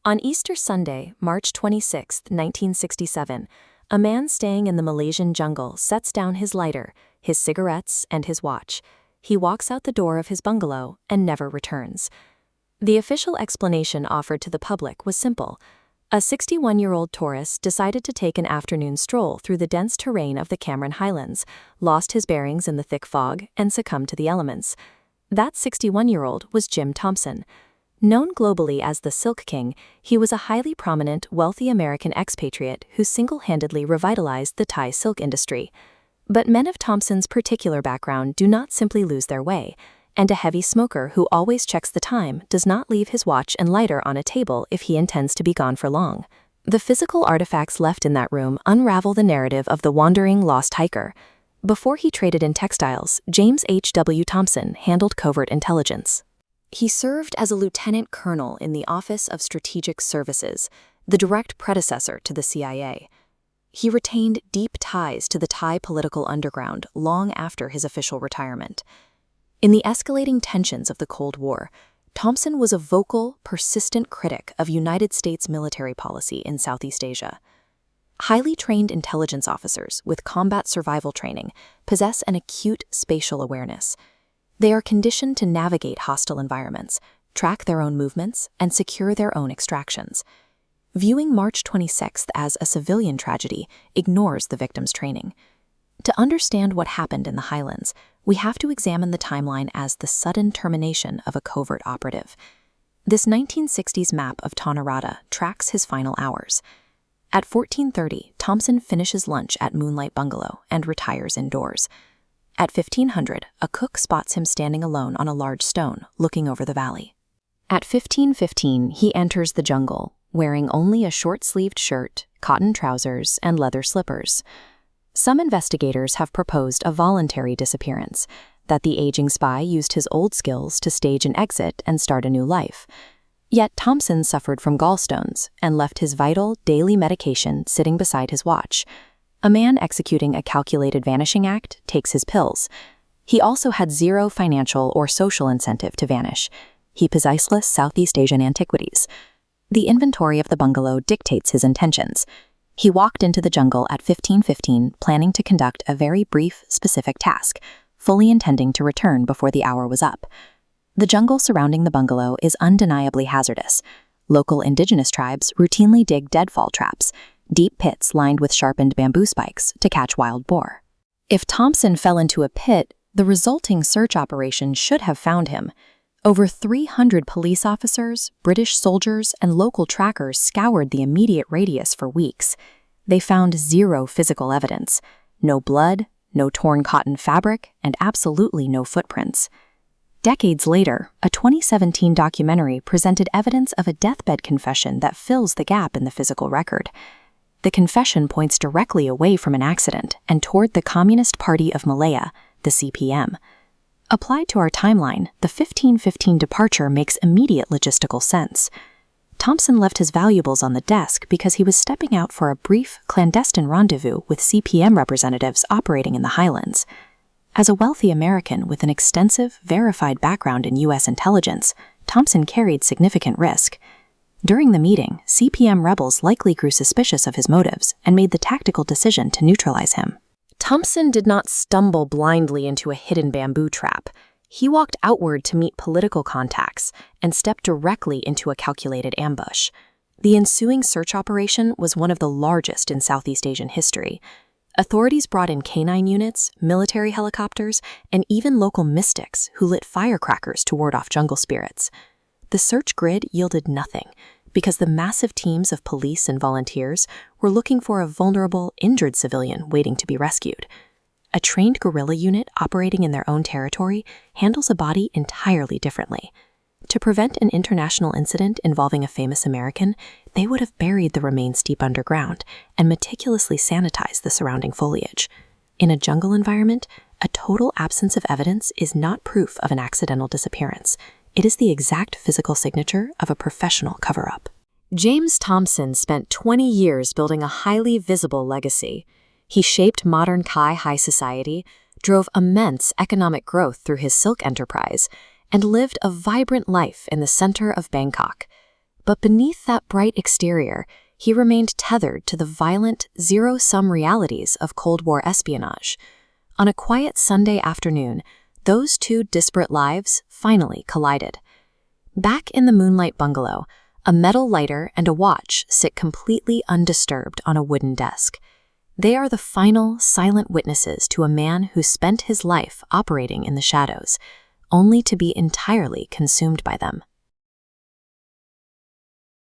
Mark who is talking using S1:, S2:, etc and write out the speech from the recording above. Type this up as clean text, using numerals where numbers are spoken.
S1: On Easter Sunday, March 26, 1967, a man staying in the Malaysian jungle sets down his lighter, his cigarettes, and his watch. He walks out the door of his bungalow and never returns. The official explanation offered to the public was simple. A 61-year-old tourist decided to take an afternoon stroll through the dense terrain of the Cameron Highlands, lost his bearings in the thick fog, and succumbed to the elements. That 61-year-old was Jim Thompson. Known globally as the Silk King, he was a highly prominent, wealthy American expatriate who single-handedly revitalized the Thai silk industry. But men of Thompson's particular background do not simply lose their way, and a heavy smoker who always checks the time does not leave his watch and lighter on a table if he intends to be gone for long. The physical artifacts left in that room unravel the narrative of the wandering lost hiker. Before he traded in textiles, James H.W. Thompson handled covert intelligence. He served as a lieutenant colonel in the Office of Strategic Services, the direct predecessor to the CIA. He retained deep ties to the Thai political underground long after his official retirement. In the escalating tensions of the Cold War, Thompson was a vocal, persistent critic of United States military policy in Southeast Asia. Highly trained intelligence officers with combat survival training possess an acute spatial awareness. They are conditioned to navigate hostile environments, track their own movements, and secure their own extractions. Viewing March 26th as a civilian tragedy ignores the victim's training. To understand what happened in the Highlands, we have to examine the timeline as the sudden termination of a covert operative. This 1960s map of Tanorada tracks his final hours. At 14:30, Thompson finishes lunch at Moonlight Bungalow and retires indoors. At 1500, a cook spots him standing alone on a large stone, looking over the valley. At 15:15, he enters the jungle, wearing only a short-sleeved shirt, cotton trousers, and leather slippers. Some investigators have proposed a voluntary disappearance, that the aging spy used his old skills to stage an exit and start a new life. Yet Thompson suffered from gallstones and left his vital daily medication sitting beside his watch. A man executing a calculated vanishing act takes his pills. He also had zero financial or social incentive to vanish. He possessless Southeast Asian antiquities. The inventory of the bungalow dictates his intentions. He walked into the jungle at 15:15, planning to conduct a very brief, specific task, fully intending to return before the hour was up. The jungle surrounding the bungalow is undeniably hazardous. Local indigenous tribes routinely dig deadfall traps, deep pits lined with sharpened bamboo spikes to catch wild boar. If Thompson fell into a pit, the resulting search operation should have found him. Over 300 police officers, British soldiers, and local trackers scoured the immediate radius for weeks. They found zero physical evidence. No blood, no torn cotton fabric, and absolutely no footprints. Decades later, a 2017 documentary presented evidence of a deathbed confession that fills the gap in the physical record. The confession points directly away from an accident and toward the Communist Party of Malaya, the CPM. Applied to our timeline, the 15:15 departure makes immediate logistical sense. Thompson left his valuables on the desk because he was stepping out for a brief, clandestine rendezvous with CPM representatives operating in the Highlands. As a wealthy American with an extensive, verified background in U.S. intelligence, Thompson carried significant risk. During the meeting, CPM rebels likely grew suspicious of his motives and made the tactical decision to neutralize him. Thompson did not stumble blindly into a hidden bamboo trap. He walked outward to meet political contacts and stepped directly into a calculated ambush. The ensuing search operation was one of the largest in Southeast Asian history. Authorities brought in canine units, military helicopters, and even local mystics who lit firecrackers to ward off jungle spirits. The search grid yielded nothing, because the massive teams of police and volunteers were looking for a vulnerable, injured civilian waiting to be rescued. A trained guerrilla unit operating in their own territory handles a body entirely differently. To prevent an international incident involving a famous American, they would have buried the remains deep underground and meticulously sanitized the surrounding foliage. In a jungle environment, a total absence of evidence is not proof of an accidental disappearance. It is the exact physical signature of a professional cover-up. James Thompson spent 20 years building a highly visible legacy. He shaped modern Thai high society, drove immense economic growth through his silk enterprise, and lived a vibrant life in the center of Bangkok. But beneath that bright exterior, he remained tethered to the violent, zero-sum realities of Cold War espionage. On a quiet Sunday afternoon, those two disparate lives finally collided. Back in the Moonlight Bungalow, a metal lighter and a watch sit completely undisturbed on a wooden desk. They are the final, silent witnesses to a man who spent his life operating in the shadows, only to be entirely consumed by them.